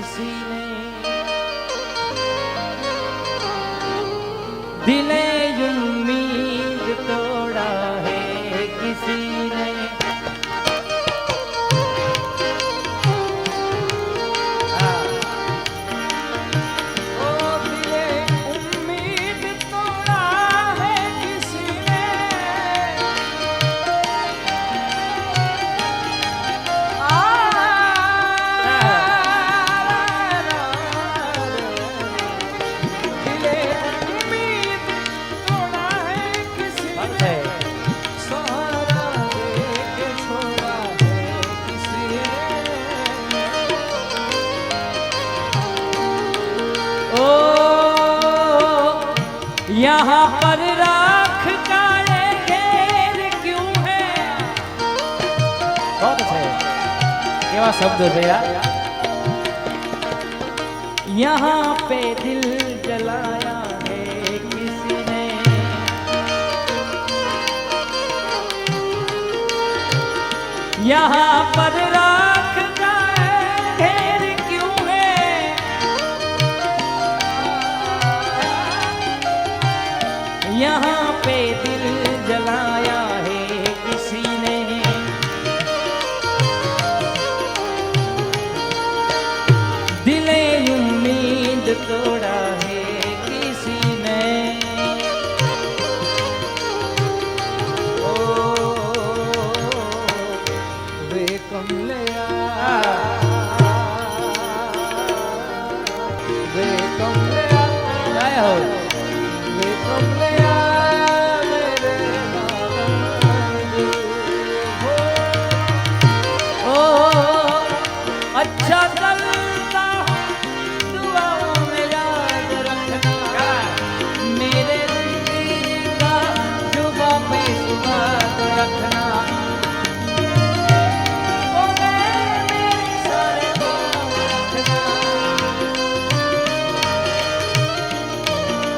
किसी ने दिले उम्मीद तोड़ा है किसी ने। यहाँ पर राख का ये घेर क्यों है। बहुत अच्छा है, केवा शब्द है यार। यहाँ पे दिल जलाया है किसी ने, यहाँ पर राख का घेर क्यों है। यहाँ पे दिल जलाया है किसी ने, दिले उम्मीद तोड़ा है किसी ने। ओ वे कमलिया वे कमलिया गाया हो वे कमलिया अच्छा चलता दुआओं में याद रखना, मेरे दिल का जुबां पे सुबह रखना। ओ मेरे सारे रखना,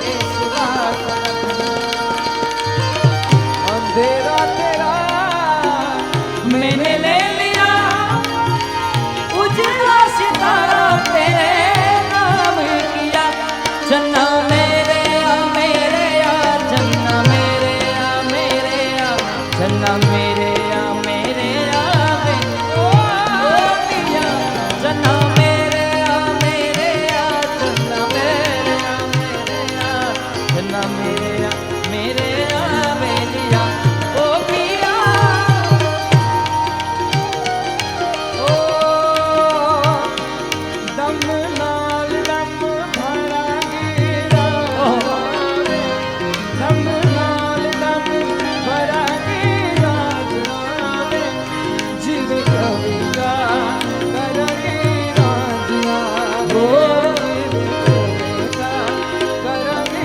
ये सुबह रखना। अंधेरा तेरा मैंने ले लिया, उजला सितारा तेरे नाम किया। जन्ना मेरे या जन्ना मेरे या जन्ना मेरे या ओ पिया। जन्ना मेरे या जन्ना मेरे या जन्ना मेरे या ओ पिया। ओ दम नाल दम भरांगी रात, दम नाल दम भरांगी रात, जिव कविता करांगी रात। ओ जिव कविता करांगी।